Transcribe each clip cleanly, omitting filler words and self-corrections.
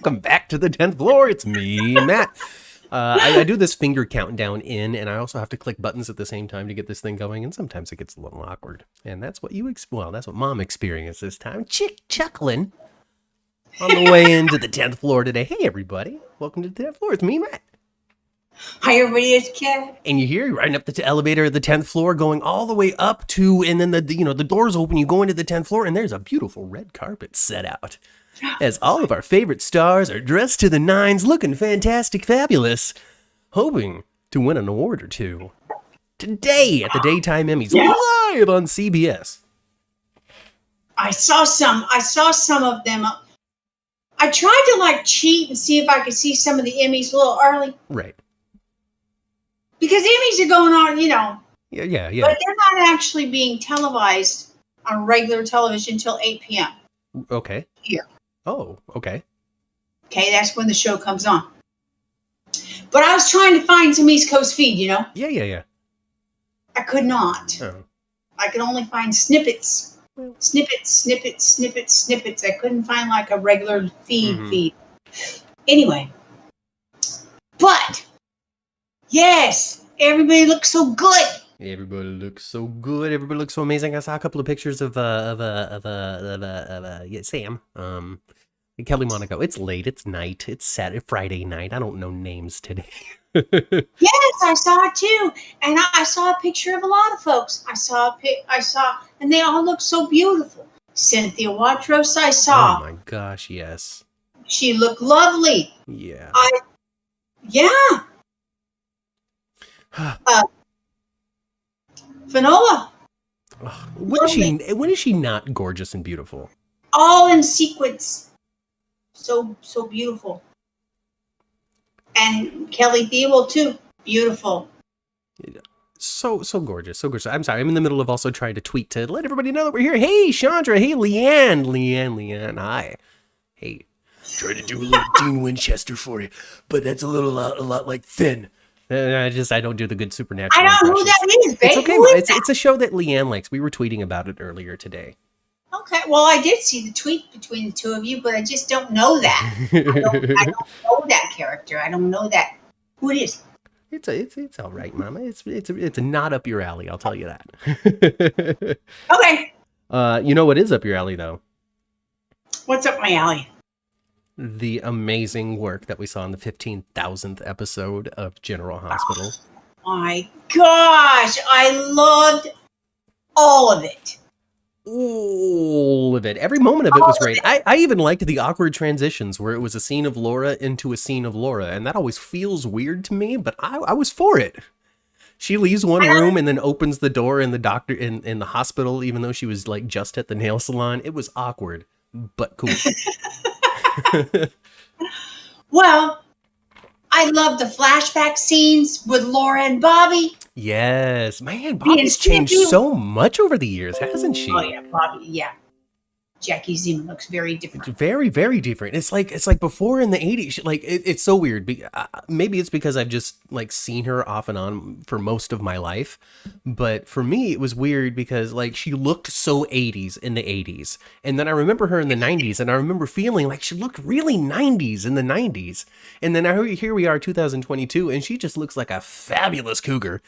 Welcome back to the 10th floor. It's me, Matt. I do this finger countdown in, and I also have to click buttons at the same time to get this thing going, and sometimes it gets a little awkward. And that's what that's what Mom experienced this time. Chuckling on the way into the 10th floor today. Hey, everybody. Welcome to the 10th floor. It's me, Matt. Hi, everybody. It's Ken. And you're riding up the elevator at the 10th floor, going all the way up to, and then the doors open, you go into the 10th floor, and there's a beautiful red carpet set out. As all of our favorite stars are dressed to the nines, looking fantastic, fabulous, hoping to win an award or two. Today at the Daytime Emmys, live on CBS. I saw some of them. I tried to cheat and see if I could see some of the Emmys a little early. Right. Because Emmys are going on, Yeah. But they're not actually being televised on regular television until 8 p.m. Okay. Here. Oh, okay. Okay, that's when the show comes on. But I was trying to find some East Coast feed, Yeah. I could not. Oh. I could only find snippets. Snippets. I couldn't find a regular feed. Anyway. But, yes, everybody looks so good. Everybody looks so good. Everybody looks so amazing. I saw a couple of pictures of Sam. Kelly Monaco. It's late. It's night. It's Saturday, Friday night. I don't know names today. Yes, I saw it too, and I saw a picture of a lot of folks. I saw, and they all look so beautiful. Cynthia Watros, I saw. Oh my gosh, yes. She looked lovely. Yeah. Finola. When is she not gorgeous and beautiful? All in sequence. So beautiful. And Kelly Thiewell too. Beautiful. So gorgeous. So gorgeous. I'm sorry. I'm in the middle of also trying to tweet to let everybody know that we're here. Hey, Chandra. Hey, Leanne. Hi. Hey. Try to do a little Dean Winchester for you, but that's a lot like thin. I don't do the good supernatural. I don't know who that is, babe. It's okay. It's a show that Leanne likes. We were tweeting about it earlier today. Okay. Well, I did see the tweet between the two of you, but I just don't know that. I don't know that character. I don't know that. Who it is. It's all right, Mama. It's not up your alley. I'll tell you that. Okay. You know what is up your alley though? What's up my alley? The amazing work that we saw in the 15,000th episode of General Hospital. Oh my gosh, I loved all of it. All of it. Every moment of it was great. I even liked the awkward transitions where it was a scene of Laura into a scene of Laura, and that always feels weird to me, but I was for it. She leaves one room and then opens the door in the doctor in the hospital, even though she was just at the nail salon. It was awkward, but cool. Well, I love the flashback scenes with Laura and Bobby. Yes, man, Bobby's changed so much over the years, hasn't she? Oh yeah, Bobby. Yeah, Jackie Zeman looks very different. Very, very different. It's like before in the 80s. It's so weird. Maybe it's because I've just seen her off and on for most of my life. But for me, it was weird because she looked so 80s in the 80s. And then I remember her in the 90s, and I remember feeling like she looked really 90s in the 90s. And then here we are, 2022, and she just looks like a fabulous cougar.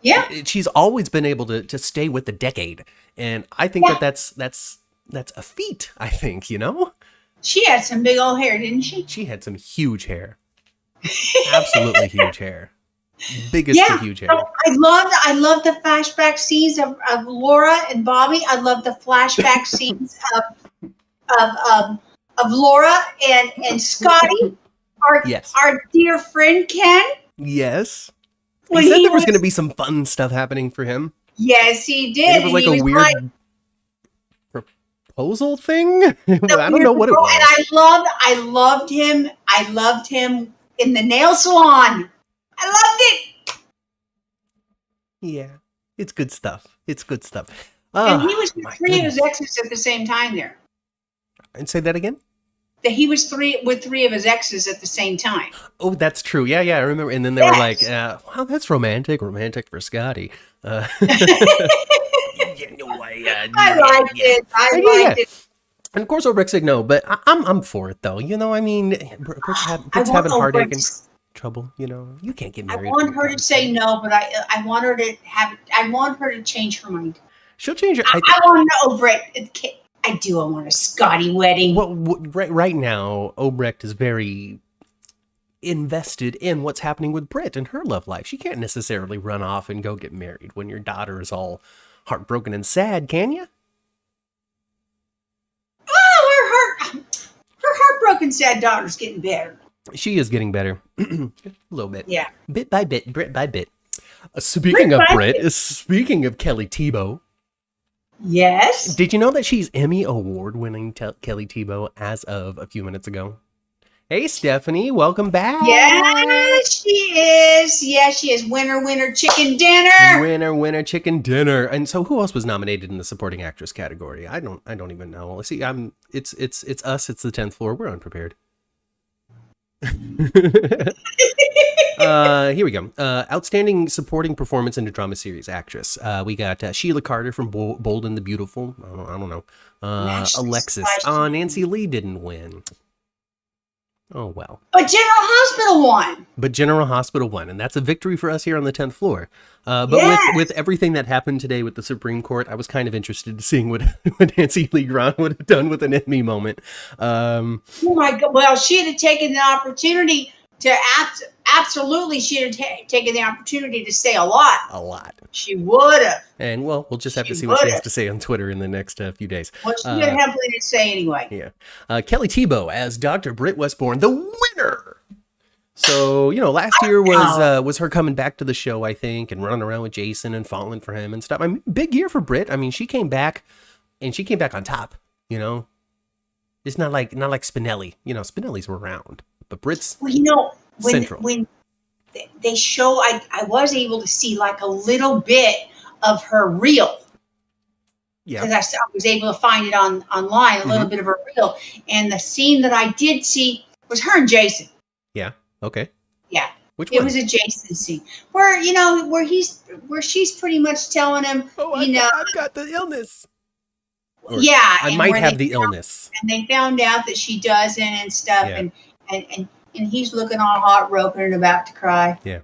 Yeah, she's always been able to stay with the decade, and I think that's a feat. I think she had some big old hair, didn't she? She had some huge hair, absolutely huge hair, biggest of huge hair. I loved the flashback scenes of Laura and Bobby. I loved the flashback scenes of Laura and Scotty, our dear friend Ken. Yes. He said there was going to be some fun stuff happening for him. Yes, he did. And it was a weird proposal thing. I don't know what it was. And I loved him. I loved him in the nail salon. I loved it. Yeah, it's good stuff. And he was with three of his exes at the same time there. And say that again? That he was with three of his exes at the same time. Oh, that's true. Yeah, I remember. And then they were like, wow, that's romantic for Scotty. I liked it. And of course, Obrecht said no, but I'm for it though. You know, I mean, I Brit's want having heartache and Obrecht. trouble. You know, you can't get I married when want your her to daughter's say pregnant. no, but I want her to have. I want her to change her mind. She'll change her. I want to Obrecht. I do. I want a Scotty wedding. Well, right now, Obrecht is very invested in what's happening with Brit and her love life. She can't necessarily run off and go get married when your daughter is all heartbroken and sad, can you? Oh, her heartbroken sad daughter's getting better. She is getting better. A little bit. Yeah. Bit by bit, Brit by bit. Brit Speaking of by Brit, bit. speaking of Kelly Tebow, Yes. did you know that she's Emmy award-winning Kelly Tebow as of a few minutes ago? Hey, Stephanie, welcome back. Yes, she is. Yes, she is. Winner, winner, chicken dinner. Winner, chicken dinner. And so, who else was nominated in the supporting actress category? I don't even know. Let's see. It's us. It's the 10th floor. We're unprepared. Here we go. Outstanding supporting performance in a drama series actress. We got Sheila Carter from Bold and the Beautiful. I don't know. Alexis. Nancy Lee didn't win. Oh, well. But General Hospital won. But General Hospital won, and that's a victory for us here on the 10th floor. But Yes. with everything that happened today with the Supreme Court, I was kind of interested in seeing what Nancy Lee Grant would have done with an Emmy moment. Oh my God. Well, she had taken the opportunity to absolutely, she had taken the opportunity to say a lot. A lot. She would have. And, well, we'll just have to She see what she has would've. to say on Twitter in the next few days. Well, she's going to have plenty to say anyway. Yeah. Kelly Tebow as Dr. Britt Westbourne, the winner. So, you know, last year was her coming back to the show, I think, and running around with Jason and falling for him and stuff. I mean, big year for Britt. I mean, she came back, and she came back on top, you know? It's not like Spinelli. You know, Spinelli's were around, but Britt's Well, you know, central. when they show, I was able to see like a little bit of her reel. Yeah. Because I was able to find it online, a little bit of her reel. And the scene that I did see was her and Jason. Yeah. Okay. Yeah. Which it one? was a Jason scene where, you know, where she's pretty much telling him, I've got the illness. Or, yeah. I might have the illness. And they found out that she doesn't and stuff. Yeah. And he's looking all heartbroken and about to cry. Yeah.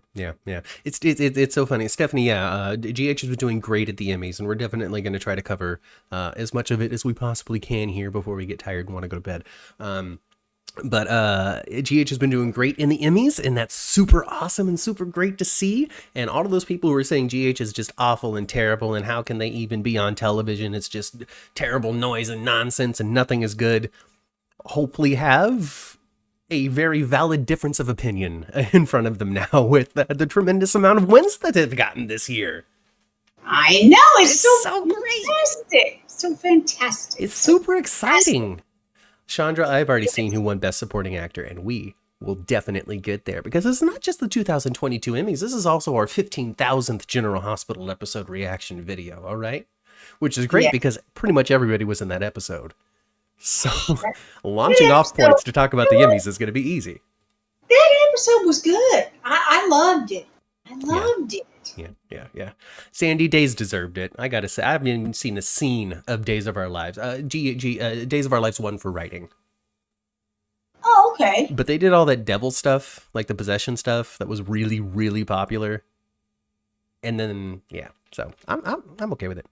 It's so funny. Stephanie, GH has been doing great at the Emmys, and we're definitely going to try to cover as much of it as we possibly can here before we get tired and want to go to bed. But GH has been doing great in the Emmys, and that's super awesome and super great to see. And all of those people who are saying GH is just awful and terrible, and how can they even be on television? It's just terrible noise and nonsense, and nothing is good. Hopefully have a very valid difference of opinion in front of them now with the tremendous amount of wins that they've gotten this year. I know. It's so great. Fantastic. So fantastic. It's super exciting. Chandra, I've already seen who won Best Supporting Actor, and we will definitely get there because it's not just the 2022 Emmys. This is also our 15,000th General Hospital episode reaction video, all right? Which is great because pretty much everybody was in that episode. So launching off points to talk about the Emmys is going to be easy. That episode was good. I loved it. I loved it. Yeah. Sandy, Days deserved it. I gotta say, I haven't even seen a scene of Days of Our Lives. Days of Our Lives won for writing. Oh, okay. But they did all that devil stuff, like the possession stuff, that was really, really popular. And then, yeah, so I'm okay with it.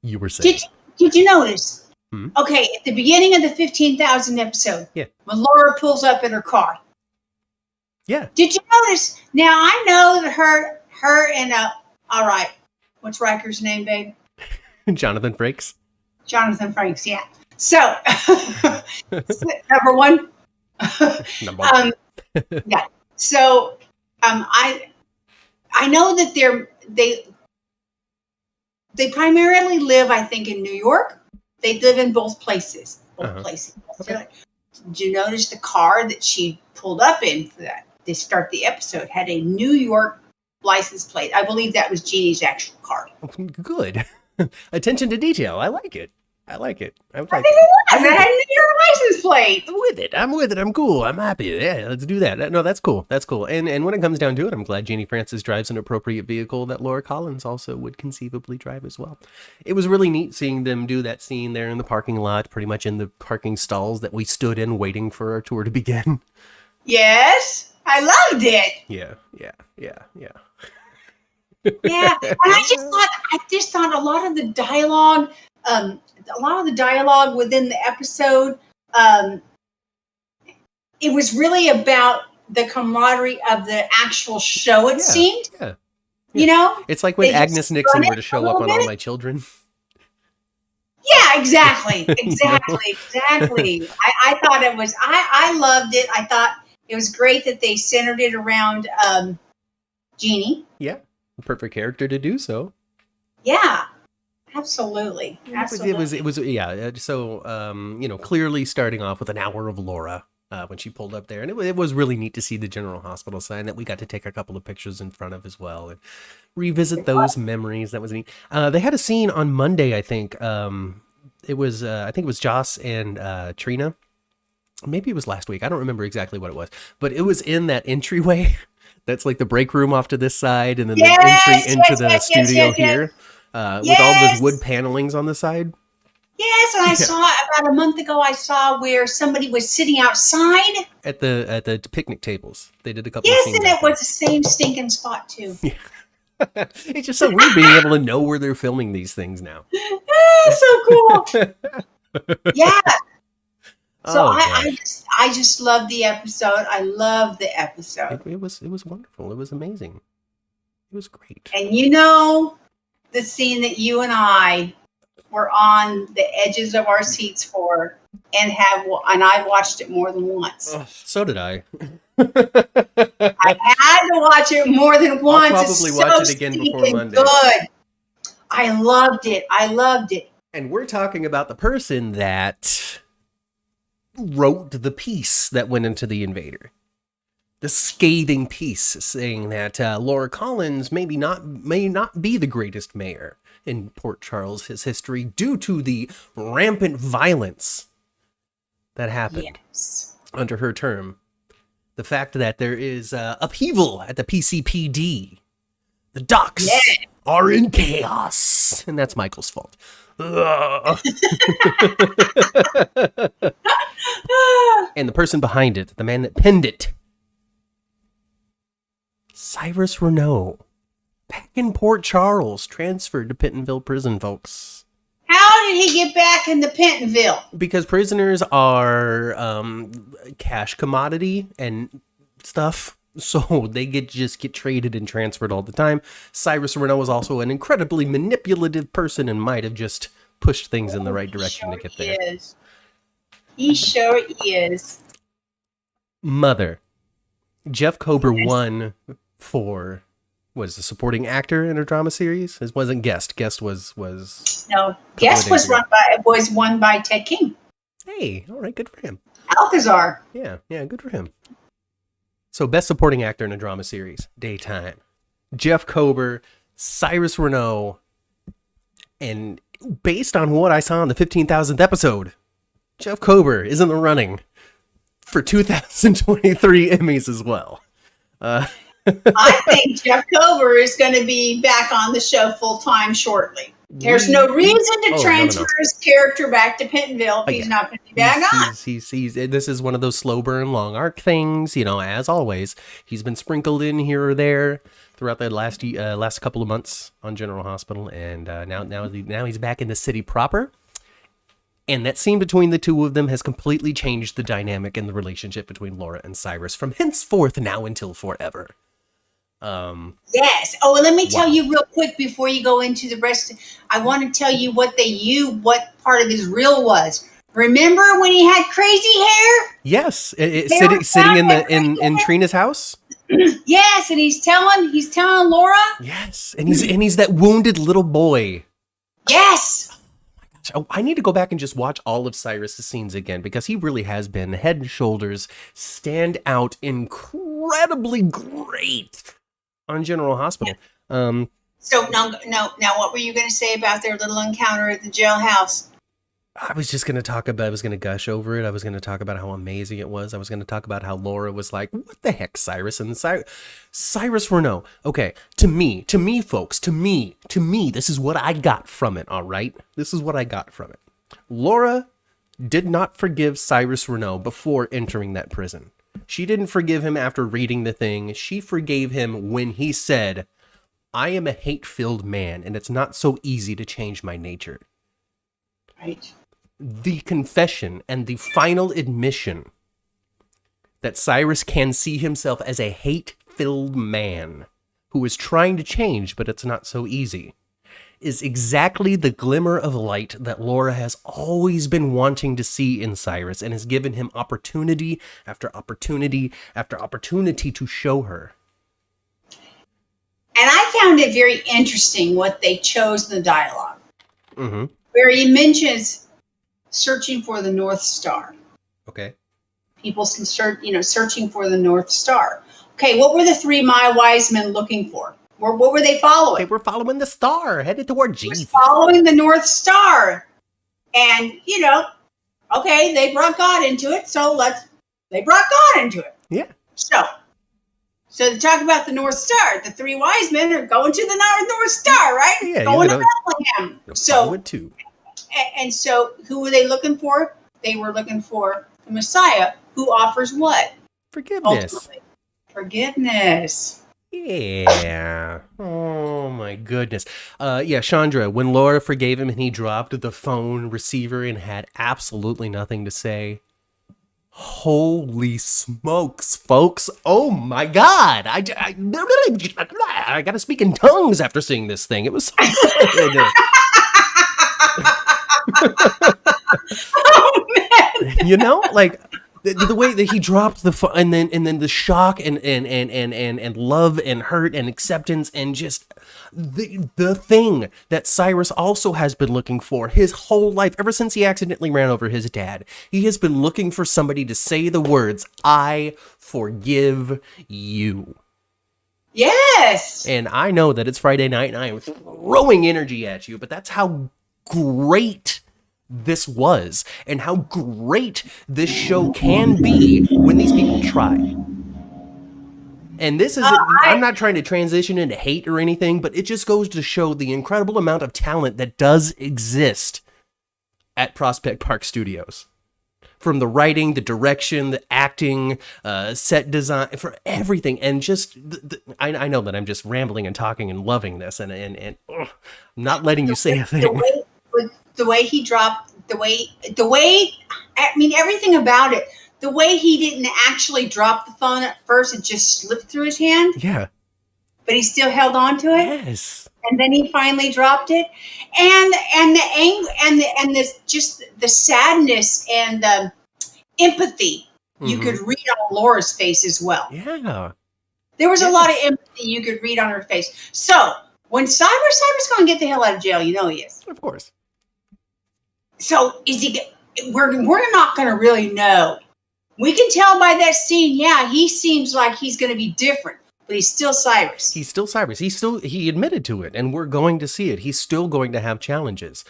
You were saying. Did you notice? Hmm? Okay, at the beginning of the 15,000 episode, when Laura pulls up in her car. Yeah. Did you notice? Now I know that her and all right, what's Riker's name, babe? Jonathan Frakes. Jonathan Frakes, yeah. So number one. Number one. Yeah. So I know that they primarily live, I think, in New York. They live in both places. Okay. Did you notice the car that she pulled up in for that? They start the episode had a New York license plate. I believe that was Jeannie's actual car. Good. Attention to detail. I like it. I like it. I I like think it. it was. It had a New York license plate. I'm with it. I'm with it. I'm cool. I'm happy. Yeah, let's do that. No, that's cool. That's cool. And when it comes down to it, I'm glad Jeannie Francis drives an appropriate vehicle that Laura Collins also would conceivably drive as well. It was really neat seeing them do that scene there in the parking lot, pretty much in the parking stalls that we stood in waiting for our tour to begin. Yes, I loved it. Yeah, yeah, yeah, yeah. Yeah, and I just thought a lot of the dialogue within the episode, um, it was really about the camaraderie of the actual show. It seemed, Yeah. you know, It's like when they Agnes just Nixon run were it to a show up little on All bit. My Children. Yeah, exactly, You know? exactly. I thought it was. I loved it. I thought it was great that they centered it around Jeannie. Yeah, perfect character to do so. Yeah, absolutely, It was yeah. So clearly starting off with an hour of Laura when she pulled up there, and it was really neat to see the General Hospital sign that we got to take a couple of pictures in front of as well and revisit those memories. That was neat. They had a scene on Monday, I think. It was I think it was Joss and Trina. Maybe it was last week. I don't remember exactly what it was, but it was in that entryway. That's like the break room off to this side, and then the entry into the studio here, with all those wood panelings on the side. Yes, and I saw about a month ago. I saw where somebody was sitting outside At the picnic tables. They did a couple of Yes, scenes. and it was the same stinking spot too. It's just so weird being able to know where they're filming these things now. So cool. Yeah. So Oh, I just love the episode. I love the episode. it was wonderful. It was amazing. It was great. And you know the scene that you and I were on the edges of our seats for and I watched it more than once. Oh, so did I. I had to watch it more than once. I'll probably watch it again before Monday. Good. I loved it. I loved it. And we're talking about the person that wrote the piece that went into The Invader. The scathing piece saying that Laura Collins may not be the greatest mayor in Port Charles' history due to the rampant violence that happened under her term. The fact that there is upheaval at the PCPD. The docks are in chaos. And that's Michael's fault. And the person behind it, the man that penned it, Cyrus Renaud, back in Port Charles, transferred to Pentonville Prison, folks. How did he get back into Pentonville? Because prisoners are cash commodity and stuff, so they just get traded and transferred all the time. Cyrus Renaud was also an incredibly manipulative person and might have just pushed things in the right direction to get there. He sure is. Mother. Jeff Kober won for was the supporting actor in a drama series. It wasn't guest. Guest was no. Guest was won by Ted King. Hey, all right, good for him. Alcazar. Yeah, good for him. So best supporting actor in a drama series, daytime. Jeff Kober, Cyrus Renaud, and based on what I saw in the 15,000th episode, Jeff Kober is in the running for 2023 Emmys as well. I think Jeff Kober is going to be back on the show full time shortly. There's no reason to transfer his character back to Pentonville if he's not going to be back on. This is one of those slow burn, long arc things, as always. He's been sprinkled in here or there throughout the last couple of months on General Hospital, and now he's back in the city proper. And that scene between the two of them has completely changed the dynamic and the relationship between Laura and Cyrus from henceforth now until forever. Yes. Oh, and let me tell you real quick before you go into the rest. I want to tell you what part of his reel was. Remember when he had crazy hair? Yes, sitting in Trina's house. Yes, and he's telling Laura. Yes, and he's that wounded little boy. Yes. Oh, I need to go back and just watch all of Cyrus's scenes again because he really has been head and shoulders stand out incredibly great on General Hospital. So now what were you going to say about their little encounter at the jailhouse? I was just going to talk about, I was going to gush over it. I was going to talk about how amazing it was. I was going to talk about how Laura was like, what the heck, Cyrus? And Cyrus Renault. Okay, to me, folks, to me, this is what I got from it, all right? This is what I got from it. Laura did not forgive Cyrus Renault before entering that prison. She didn't forgive him after reading the thing. She forgave him when he said, I am a hate-filled man, and it's not so easy to change my nature. Right. The confession and the final admission that Cyrus can see himself as a hate-filled man who is trying to change, but it's not so easy, is exactly the glimmer of light that Laura has always been wanting to see in Cyrus, and has given him opportunity after opportunity after opportunity to show her. And I found it very interesting what they chose in the dialogue, Mm-hmm. where he mentions searching for the North Star. Okay. People searching for the North Star. Okay, what were the three wise men looking for? What were they following? They were following the star, headed toward Jesus. Following the North Star. And, okay, they brought God into it, they brought God into it. Yeah. So to talk about the North Star, the three wise men are going to the North Star, right? Yeah, going to Bethlehem. So it too. And so who were they looking for? They were looking for the Messiah, who offers what? Forgiveness. Ultimately, forgiveness. Yeah. Oh my goodness. Yeah, Chandra, when Laura forgave him and he dropped the phone receiver and had absolutely nothing to say. Holy smokes, folks. Oh my God. I got to speak in tongues after seeing this thing. It was so good. Oh, man. You know, like the way that he dropped the phone, and then the shock and love and hurt and acceptance, and just the thing that Cyrus also has been looking for his whole life, ever since he accidentally ran over his dad. He has been looking for somebody to say the words, I forgive you. Yes. And I know that it's Friday night and I am throwing energy at you, but that's how great this was, and how great this show can be when these people try. And this is, I'm not trying to transition into hate or anything, but it just goes to show the incredible amount of talent that does exist at Prospect Park Studios. From the writing, the direction, the acting, set design, for everything. And just, I know that I'm just rambling and talking and loving this, and I'm not letting you say a thing. The way he dropped, the way, I mean, everything about it, the way he didn't actually drop the phone at first, it just slipped through his hand. Yeah. But he still held on to it. Yes. And then he finally dropped it. And the anger and just the sadness and the empathy you could read on Laura's face as well. Yeah. There was a lot of empathy you could read on her face. So when Cyrus going to get the hell out of jail, you know he is. Of course. So is he? We're not going to really know. We can tell by that scene. Yeah, he seems like he's going to be different, but he's still Cyrus. He's still Cyrus. He admitted to it, and we're going to see it. He's still going to have challenges.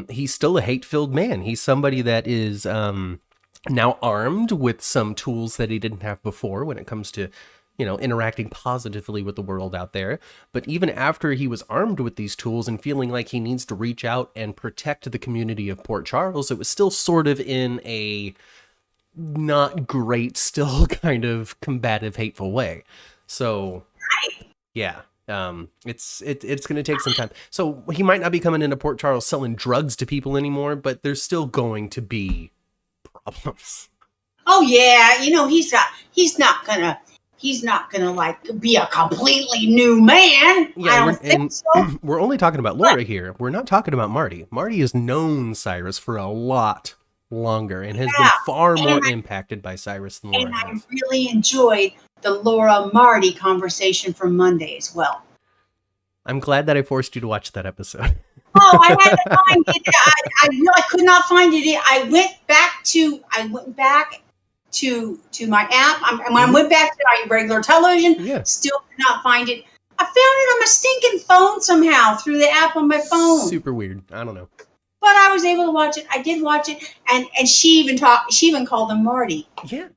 He's still a hate-filled man. He's somebody that is now armed with some tools that he didn't have before when it comes to, interacting positively with the world out there. But even after he was armed with these tools and feeling like he needs to reach out and protect the community of Port Charles, it was still sort of in a not great, still kind of combative, hateful way. So, yeah, it's going to take some time. So he might not be coming into Port Charles selling drugs to people anymore, but there's still going to be problems. Oh yeah, he's not gonna like be a completely new man. Yeah, I don't think so. We're only talking about Laura here. We're not talking about Marty. Marty has known Cyrus for a lot longer and has been far more impacted by Cyrus than Laura. And I really enjoyed the Laura Marty conversation from Monday as well. I'm glad that I forced you to watch that episode. Oh, I had to find it. I really could not find it. I went back to my app. When I went back to my regular television, still could not find it. I found it on my stinking phone somehow through the app on my phone. Super weird. I don't know. But I was able to watch it. I did watch it, and she even called him Marty. Yeah.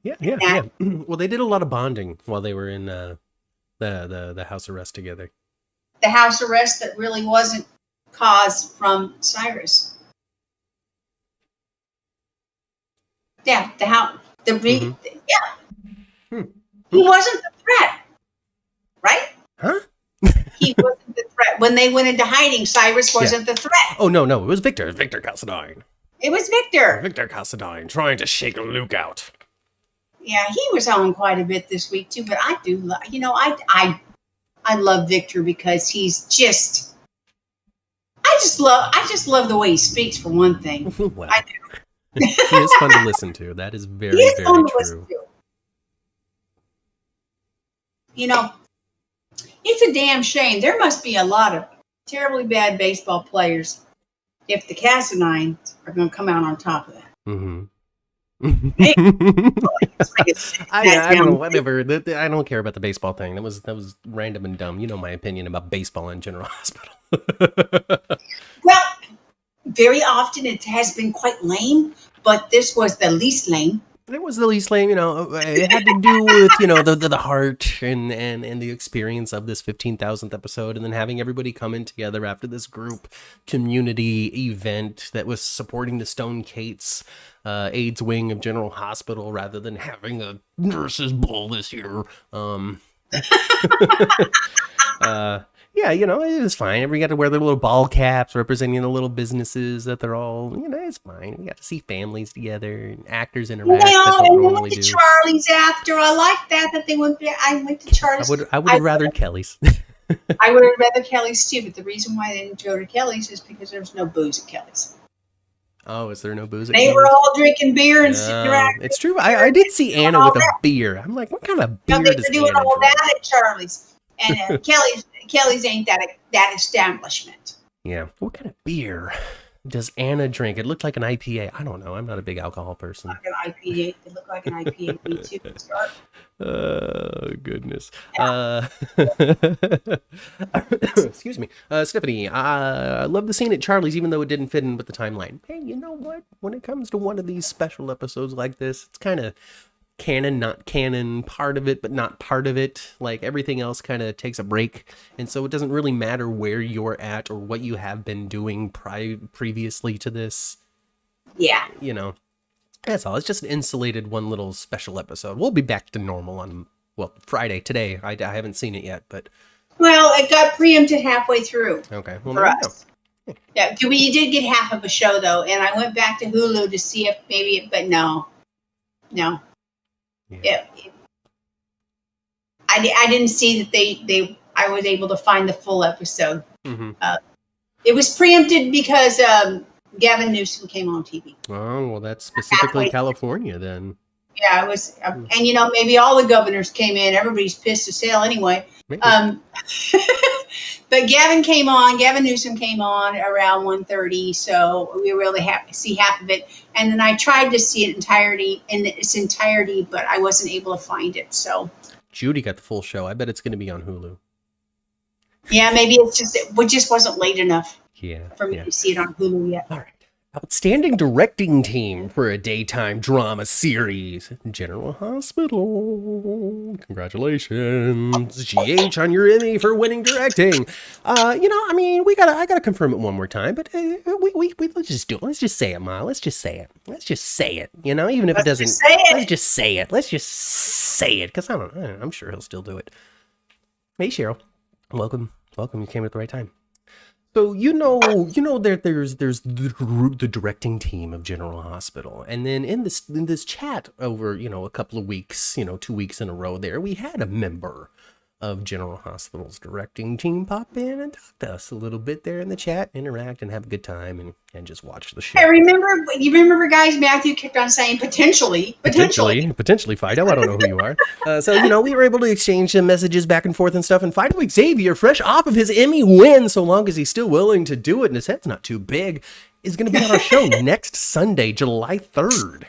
Well, they did a lot of bonding while they were in the house arrest together. The house arrest that really wasn't caused from Cyrus. Yeah, he wasn't the threat, right? Huh? He wasn't the threat. When they went into hiding, Cyrus wasn't the threat. Oh, no, it was Victor Cassadine. It was Victor. Victor Cassadine trying to shake Luke out. Yeah, he was on quite a bit this week too, but I do love, I love Victor because he's just, I just love the way he speaks for one thing. Well, I do. He is fun to listen to. That is very, very true. It's a damn shame. There must be a lot of terribly bad baseball players if the Cassadines are going to come out on top of that. Mm-hmm. I don't know, whatever. I don't care about the baseball thing. That was random and dumb. You know my opinion about baseball in General Hospital. Well, very often it has been quite lame, but this was the least lame. It was the least lame, it had to do with, the heart and the experience of this 15,000th episode, and then having everybody come in together after this group community event that was supporting the Stone Kates AIDS wing of General Hospital rather than having a nurses ball this year. Yeah, it was fine. We got to wear their little ball caps representing the little businesses that they're all, it's fine. We got to see families together and actors interact. And we went to Charlie's after. I like that they went. I went to Charlie's. I would have rather Kelly's. I would have rather Kelly's too, but the reason why they didn't go to Kelly's is because there was no booze at Kelly's. Oh, is there no booze at Kelly's? They were all drinking beer and sitting around. It's true. I did see Anna with a beer. I'm like, what kind of beer does Anna doing all drink? that at Charlie's. And Kelly's ain't that establishment. Yeah. What kind of beer does Anna drink? It looked like an IPA. I don't know. I'm not a big alcohol person. Like an IPA. It looked like an IPA to me too. Oh, goodness. Excuse me. Stephanie, I love the scene at Charlie's, even though it didn't fit in with the timeline. Hey, you know what? When it comes to one of these special episodes like this, it's kind of canon, not canon, part of it, but not part of it. Like everything else kind of takes a break. And so it doesn't really matter where you're at or what you have been doing previously to this. Yeah. That's all. It's just an insulated one little special episode. We'll be back to normal on, Friday, today. I haven't seen it yet, but. Well, it got preempted halfway through. Okay. Well, for us. Yeah, we did get half of a show though, and I went back to Hulu to see if maybe, but no. Yeah. I didn't see that I was able to find the full episode. Mm-hmm. It was preempted because Gavin Newsom came on TV. Oh, well, that's specifically California then. Yeah, it was, and maybe all the governors came in. Everybody's pissed as hell anyway. But Gavin Newsom came on around 1:30, so we were able to see half of it. And then I tried to see it in its entirety, but I wasn't able to find it. So Judy got the full show. I bet it's going to be on Hulu. Yeah, maybe it just wasn't late enough. Yeah, for me to see it on Hulu yet. All right. Outstanding directing team for a daytime drama series. General Hospital. Congratulations, GH, on your Emmy for winning directing. I gotta confirm it one more time, but we let's just do it. Let's just say it, Ma. Let's just say it. Even if it doesn't. Let's just say it. Let's just say it, because I'm sure he'll still do it. Hey, Cheryl. Welcome. You came at the right time. So that there's the directing team of General Hospital, and then in this chat over a couple of weeks, 2 weeks in a row there, we had a member of General Hospital's directing team pop in and talk to us a little bit there in the chat, interact and have a good time and just watch the show. You remember, guys, Matthew kept on saying potentially Fido. I don't know who you are. So, we were able to exchange some messages back and forth and stuff. And finally, Xavier, fresh off of his Emmy win, so long as he's still willing to do it and his head's not too big, is going to be on our show next Sunday, July 3rd.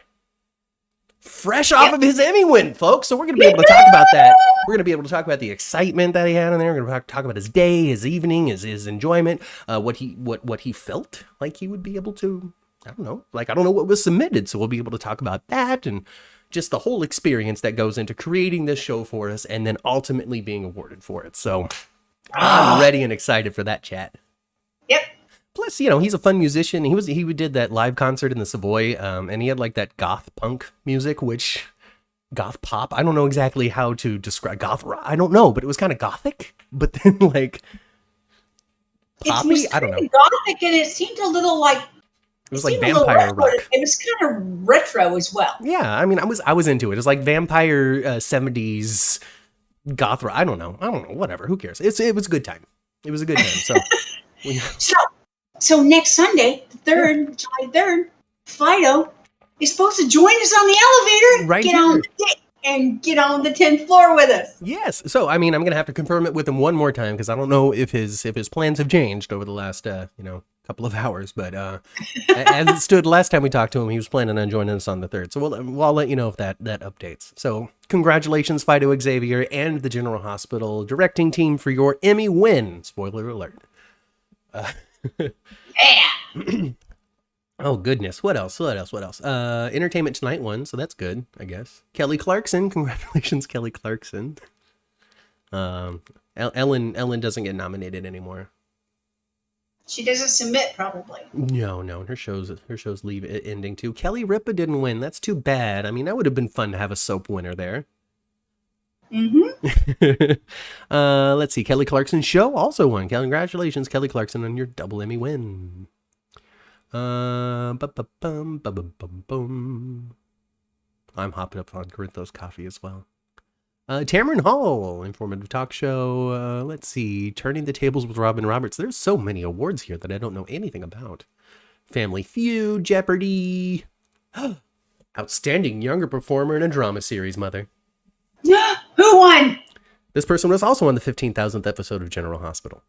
fresh off of his Emmy win, folks. So we're going to be able to talk about that. We're going to be able to talk about the excitement that he had in there. We're going to talk about his day, his evening, his enjoyment, what he felt like he would be able to. I don't know. Like, I don't know what was submitted, so we'll be able to talk about that and just the whole experience that goes into creating this show for us and then ultimately being awarded for it. So I'm ready and excited for that chat. Yep. Plus, you know, he's a fun musician. He did that live concert in the Savoy, and he had like that goth punk music, which goth pop. I don't know exactly how to describe goth rock. I don't know, but it was kind of gothic. But then like poppy. I don't know. Gothic, and it seemed a little like. It was like vampire rock. It was kind of retro as well. Yeah, I mean, I was into it. It was like vampire 70s goth rock. I don't know. Whatever. Who cares? It was a good time. It was a good time. So, so next Sunday, the 3rd, July 3rd, Fido is supposed to join us on the elevator. Right Get on the 10th floor with us. Yes. So, I mean, I'm gonna have to confirm it with him one more time because I don't know if his plans have changed over the last couple of hours, but as it stood last time we talked to him, he was planning on joining us on the 3rd. So I'll let you know if that updates. So congratulations, Fido Xavier and the General Hospital directing team for your Emmy win. Spoiler alert. Yeah. Oh goodness. What else? Entertainment Tonight won, so that's good, I guess. Kelly Clarkson. Congratulations, Kelly Clarkson. Ellen doesn't get nominated anymore. She doesn't submit, probably. No, her shows leave it ending too. Kelly Ripa didn't win. That's too bad. I mean, that would have been fun to have a soap winner there. Mm-hmm. Let's see. Kelly Clarkson's show also won. Congratulations, Kelly Clarkson, on your double Emmy win. I'm hopping up on Corinthos Coffee as well. Tamron Hall, informative talk show. Let's see. Turning the Tables with Robin Roberts. There's so many awards here that I don't know anything about. Family Feud, Jeopardy. Outstanding younger performer in a drama series, Mother. Who won? This person was also on the 15,000th episode of General Hospital.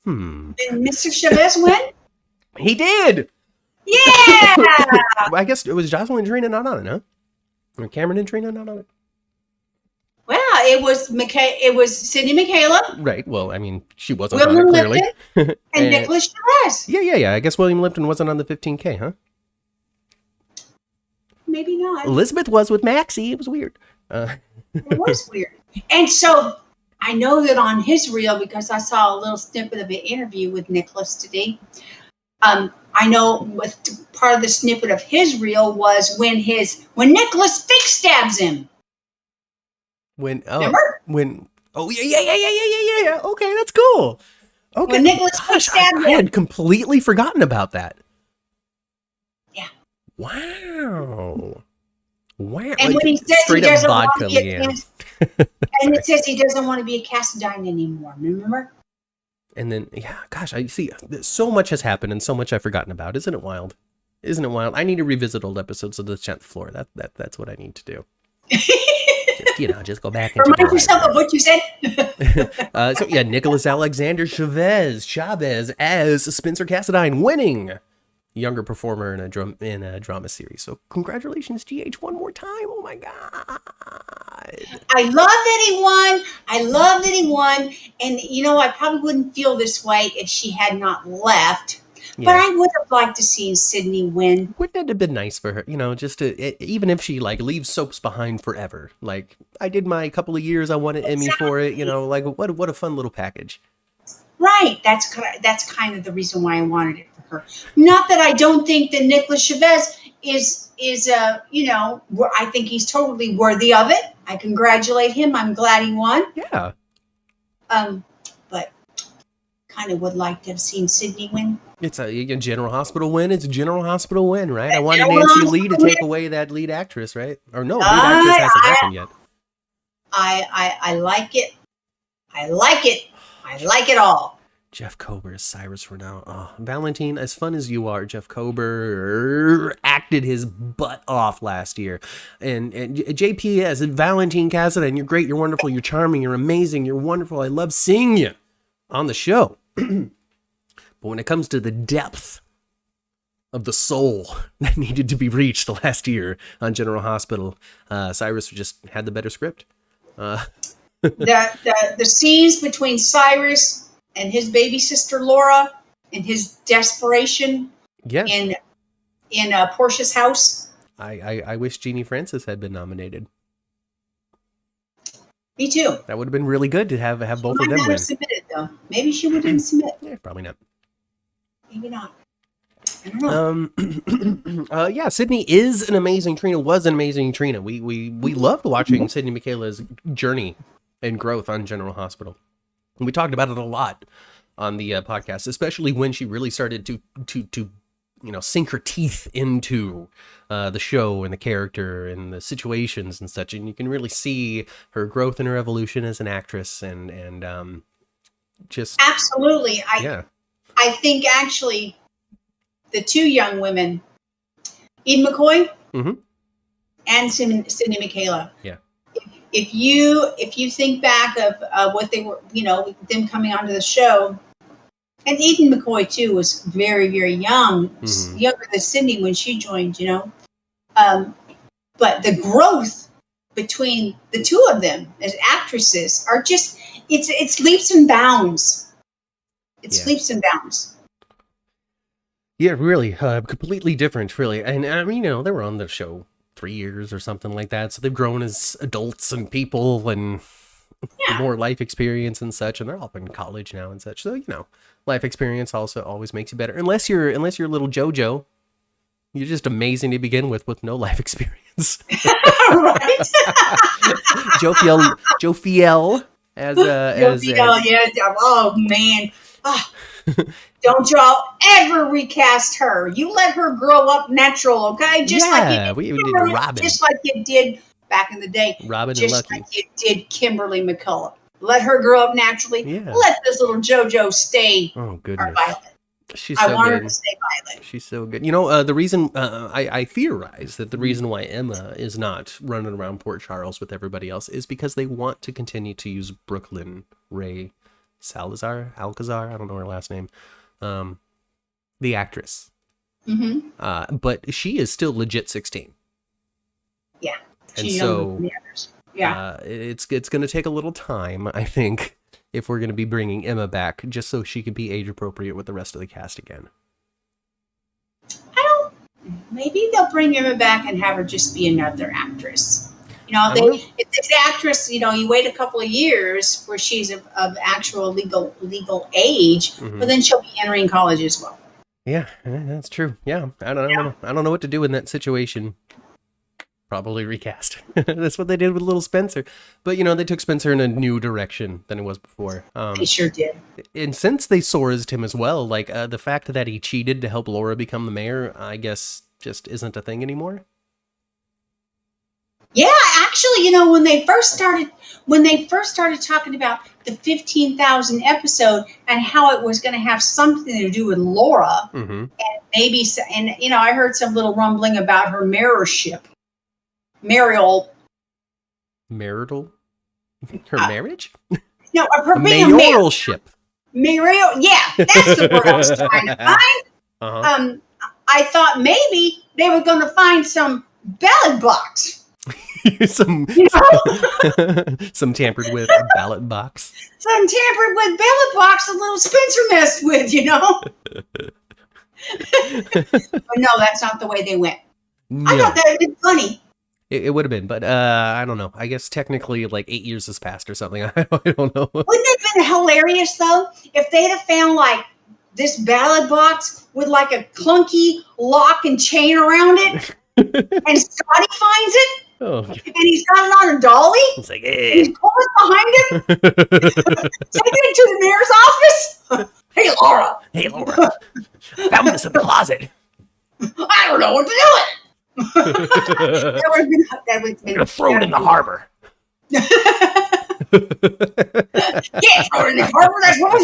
Did Mr. Chavez win? He did! Yeah! I guess it was Jocelyn and Trina not on it, huh? Or Cameron and Trina not on it? Well, it was Sydney Michaela. Right. Well, I mean, she wasn't on William it, clearly. Lipton, and Nicholas Chavez. Yeah. I guess William Lipton wasn't on the 15K, huh? Maybe not. Elizabeth was with Maxie. It was weird. It was weird. And so I know that on his reel, because I saw a little snippet of an interview with Nicholas today. I know with part of the snippet of his reel was when Nicholas fake stabs him. Remember? Yeah. Okay, that's cool. Okay. When Nicholas fake stabbed him. I had completely forgotten about that. Yeah. Wow. And when he says he doesn't want to be and it says he doesn't want to be a Cassadine anymore, remember? And then, yeah, gosh, I see so much has happened and so much I've forgotten about. Isn't it wild? I need to revisit old episodes of the 10th floor. That's what I need to do. Just go back and remind yourself of what you said. So yeah, Nicholas Alexander Chavez as Spencer Cassadine, winning younger performer in a drama series. So congratulations, GH, one more time. Oh my god. I love that he won. And I probably wouldn't feel this way if she had not left. Yeah. But I would have liked to see Sydney win. Wouldn't it have been nice for her, just to, even if she like leaves soaps behind forever. Like, I did my couple of years, I won an Emmy for it, like what a fun little package. Right. That's kind of the reason why I wanted it for her. Not that I don't think that Nicholas Chavez is I think he's totally worthy of it. I congratulate him. I'm glad he won. Yeah. But kind of would like to have seen Sydney win. It's a General Hospital win. It's a General Hospital win, right? I wanted Nancy Lee to take away that lead actress, right? Or no, lead actress hasn't happened yet. I like it. I like it all. Jeff Kober as Cyrus Renaud. Oh, Valentine, as fun as you are, Jeff Kober acted his butt off last year. And JP as Valentine Cassadine, you're great, you're wonderful, you're charming, you're amazing, you're wonderful. I love seeing you on the show. But when it comes to the depth of the soul that needed to be reached last year on General Hospital. Cyrus just had the better script. The scenes between Cyrus and his baby sister Laura and his desperation Yeah. in Portia's house. I wish Jeannie Francis had been nominated. Me too. That would have been really good to have both of them Might not win. have submitted though. Maybe she wouldn't submit. Yeah, probably not. Maybe not. I don't know. Yeah, Sydney is an amazing Trina. Was an amazing Trina. We loved watching Sydney Michaela's journey and growth on General Hospital. And we talked about it a lot on the podcast, especially when she really started to sink her teeth into the show and the character and the situations and such. And you can really see her growth and her evolution as an actress and just Absolutely. yeah. I think actually the two young women, Eden McCoy and Sydney Michaela. Yeah. If you think back of what they were, them coming onto the show, and Eden McCoy too was very, very young, younger than Sydney when she joined, but the growth between the two of them as actresses are just it's leaps and bounds. It's leaps and bounds. Yeah, really, completely different, really. And I mean, they were on the show 3 years or something like that, so they've grown as adults and people and more life experience and such. And they're all in college now and such. So life experience also always makes you better. Unless you're little JoJo, you're just amazing to begin with no life experience. Right? Joe Fiel as oh man. Don't y'all ever recast her. You let her grow up natural, okay? Just like we did Robin. Just like you did back in the day. Robin just and Lucky. Like you did Kimberly McCullough. Let her grow up naturally. Yeah. Let this little JoJo stay. Oh goodness. Violet. She's so I want good. her to stay Violet. She's so good. The reason I theorize that the reason why Emma is not running around Port Charles with everybody else is because they want to continue to use Brooklyn Ray Alcazar. I don't know her last name. The actress. But she is still legit 16. Yeah. And she's so younger than the others. Yeah. It's going to take a little time, I think, if we're going to be bringing Emma back, just so she can be age appropriate with the rest of the cast again. Maybe they'll bring Emma back and have her just be another actress. If this actress, you wait a couple of years where she's of actual legal age, but then she'll be entering college as well. Yeah, that's true. Yeah, I don't know. I don't know what to do in that situation. Probably recast. That's what they did with little Spencer. But, they took Spencer in a new direction than it was before. They sure did. And since they Sorazed him as well, like the fact that he cheated to help Laura become the mayor, I guess just isn't a thing anymore. Yeah, actually, when they first started talking about the 15,000 episode and how it was going to have something to do with Laura, and maybe, I heard some little rumbling about her mayorship. Marital? Her marriage? No, her being mayoralship. Mayoral, yeah, that's the word I was trying to find. I thought maybe they were going to find some ballot box. some tampered with ballot box. Some tampered with ballot box that little Spencer messed with, But no, that's not the way they went. No. I thought that would be funny. It would have been, but I don't know. I guess technically like 8 years has passed or something. I don't know. Wouldn't it have been hilarious, though, if they'd have found like this ballot box with like a clunky lock and chain around it, and Scotty finds it, and he's got it on a dolly, it's like, and he's pulling behind him, taking it to the mayor's office. Hey, Laura, found this in the closet. I don't know what to do with it. That would have been I'm gonna throw it in the harbor. Yeah, throw it in the harbor. That's where we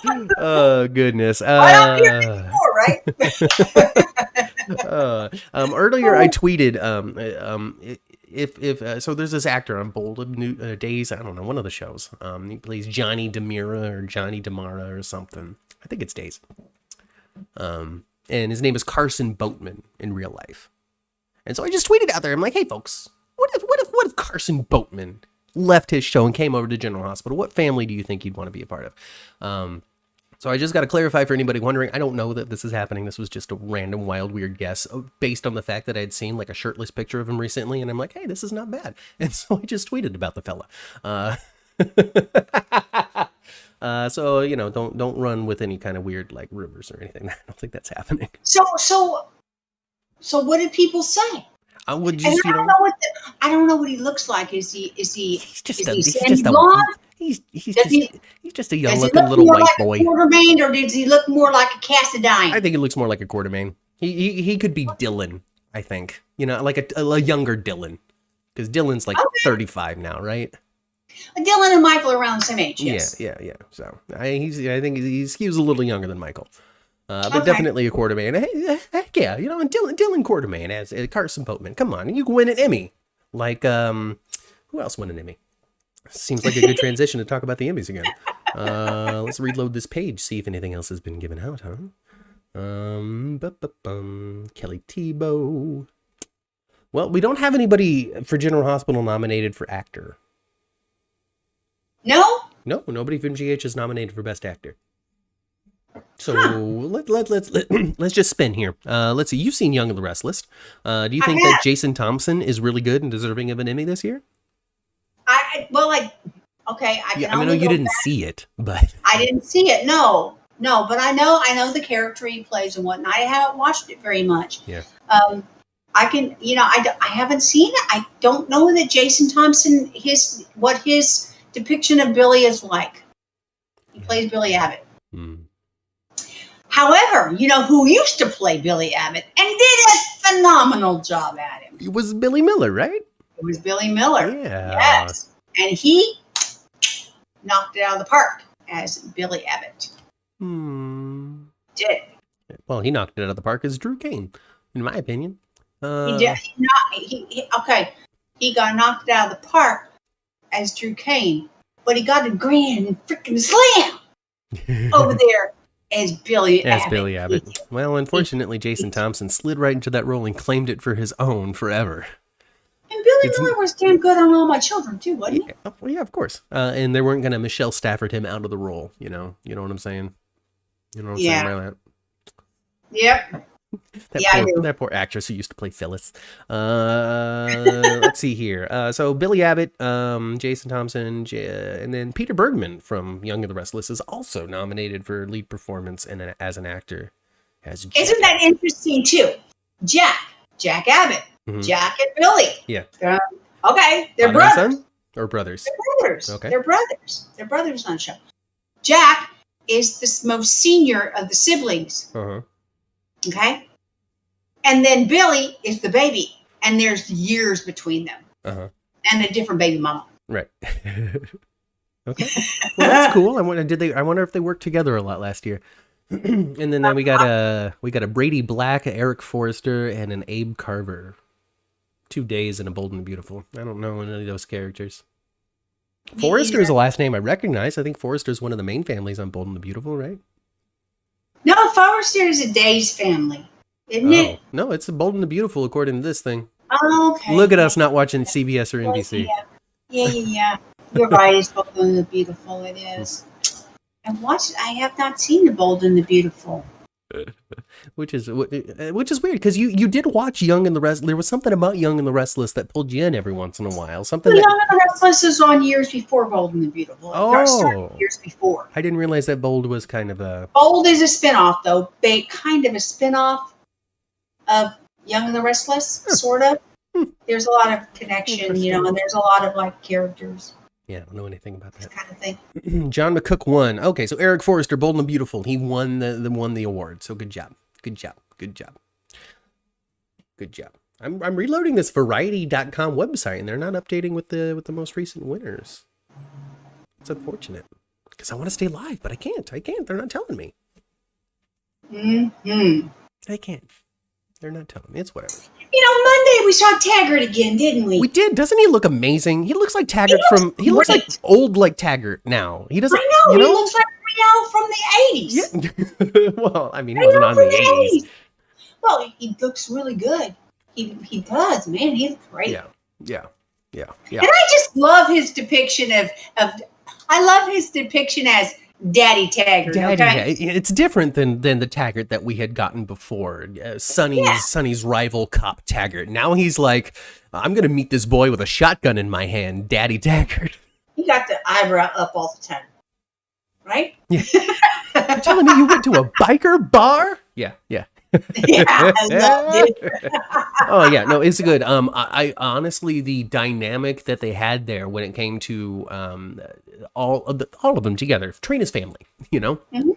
found it. Oh goodness. Well, I'm here before, right? Earlier I tweeted if so there's this actor on Bold of New Days, I don't know, one of the shows. He plays Johnny Demira or Johnny Demara or something. I think it's days. And his name is Carson Boatman in real life. And so I just tweeted out there. I'm like, hey folks, what if Carson Boatman left his show and came over to General Hospital? What family do you think you'd want to be a part of? So I just got to clarify for anybody wondering, I don't know that this is happening. This was just a random, wild, weird guess based on the fact that I had seen like a shirtless picture of him recently. And I'm like, hey, this is not bad. And so I just tweeted about the fella. So, you know, don't run with any kind of weird like rumors or anything. I don't think that's happening. So what did people say? I would And just, I don't know what he looks like. Is he he's just a young looking little white boy. Quartermain, or does he look more like a Cassadine? I think he looks more like a Quartermain. He could be Dylan, I think. You know, like a younger Dylan. Because Dylan's like 35 now, right? Dylan and Michael are around the same age, yes. Yeah. So I think he skews a little younger than Michael. But definitely a Quartermain. Heck yeah, you know, and Dylan Quartermain as Carson Boatman. Come on, you can win an Emmy. Like, who else won an Emmy? Seems like a good transition to talk about the Emmys again. Let's reload this page, see if anything else has been given out, huh? Kelly Tebow. Well, we don't have anybody for General Hospital nominated for actor. No, nobody from GH is nominated for Best Actor. So let's just spin here. Let's see. You've seen Young and the Restless. Do you think that Jason Thompson is really good and deserving of an Emmy this year? I know you didn't see it, but I didn't see it. No, but I know the character he plays and whatnot. I haven't watched it very much. Yeah. I haven't seen it. I don't know that Jason Thompson what his depiction of Billy is like. He plays Billy Abbott. However, you know who used to play Billy Abbott and did a phenomenal job at him? It was Billy Miller, right? It was Billy Miller. Yeah. Yes. And he knocked it out of the park as Billy Abbott. Did. Well, he knocked it out of the park as Drew Kane, in my opinion. He did. He got knocked out of the park as Drew Kane, but he got a grand freaking slam over there as Billy Abbott. Well, unfortunately, Jason Thompson slid right into that role and claimed it for his own forever. And Billy Miller was damn good on All My Children, too, wasn't he? Yeah, of course. And they weren't going to Michelle Stafford him out of the role, you know? You know what I'm saying? You know what I'm saying by that? Yep. That poor actress who used to play Phyllis. Let's see here. So Billy Abbott, Jason Thompson, and then Peter Bergman from Young and the Restless is also nominated for lead performance and as an actor. Isn't that interesting too? Jack Abbott, Jack and Billy. Yeah. Okay, they're brothers. Son? Or brothers? They're brothers. Okay. They're brothers. They're brothers on the show. Jack is the most senior of the siblings. Okay. And then Billy is the baby, and there's years between them. And a different baby mama. Right. Okay. Well, that's cool. I wonder if they worked together a lot last year. And then we got a Brady Black, Eric Forrester, and an Abe Carver. 2 days in A Bold and the Beautiful. I don't know any of those characters. Forrester is a last name I recognize. I think Forrester is one of the main families on Bold and the Beautiful, right? No, Forrester is a Day's family, isn't it? No, it's a Bold and the Beautiful according to this thing. Oh, okay. Look at us not watching CBS or NBC. Yeah. You're right. It's Bold and the Beautiful. It is. I have not seen The Bold and the Beautiful. Which is weird because you did watch Young and the Restless. There was something about Young and the Restless that pulled you in every once in a while. Young and the Restless is on years before Bold and the Beautiful. Years before. I didn't realize that Bold was kind of a... Bold is a spinoff, though. Kind of a spinoff of Young and the Restless, sort of. There's a lot of connection, and there's a lot of like characters. Yeah, I don't know anything about that kind of thing. John McCook won. Okay, so Eric Forrester, Bold and the Beautiful, he won the award. So good job. I'm reloading this Variety.com website, and they're not updating with the most recent winners. It's unfortunate because I want to stay live, but I can't. They're not telling me. I can't. They're not telling me. It's whatever. Monday we saw Taggart again, didn't we? We did. Doesn't he look amazing? He looks like Taggart He looks like old like Taggart now. He doesn't. I know. He looks like know from the 80s. Yeah. Well, I mean, he They wasn't know on from the the 80s. 80s. Well, he looks really good. He does, man. He's great. Yeah. Yeah. Yeah. Yeah. And I just love his depiction of I love his depiction as Daddy Taggart. Daddy, Okay. it's different than the Taggart that we had gotten before. Yeah. Sonny's rival cop Taggart. Now he's like, I'm gonna meet this boy with a shotgun in my hand, Daddy Taggart. He got the eyebrow up all the time. Right? Yeah. You're telling me you went to a biker bar? Yeah, yeah. Yeah, I loved it. Oh yeah, no, it's good. I honestly, the dynamic that they had there when it came to all of them together, Trina's family, you know. Mhm.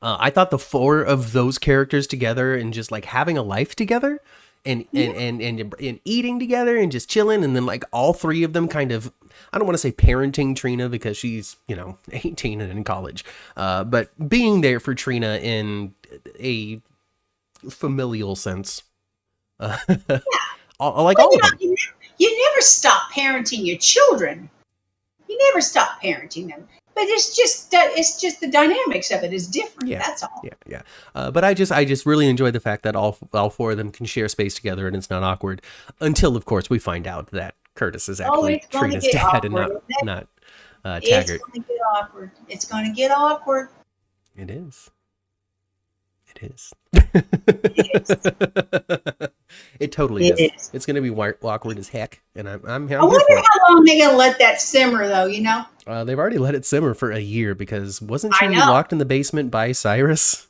I thought the four of those characters together and just like having a life together and eating together and just chilling, and then like all three of them kind of, I don't want to say parenting Trina because she's, 18 and in college, but being there for Trina in a familial sense. Like all of them. You never stop parenting your children. You never stop parenting them. But it's just the dynamics of it is different. Yeah, That's all. Yeah. But I just really enjoy the fact that all four of them can share space together and it's not awkward until, of course, we find out that Curtis is actually Trina's dad and not Taggart. It's going to get awkward. It's going to get awkward. It is. It is. It totally is. It's going to be awkward as heck, and I'm here. I wonder how long they're going to let that simmer, though. They've already let it simmer for a year because wasn't she locked in the basement by Cyrus?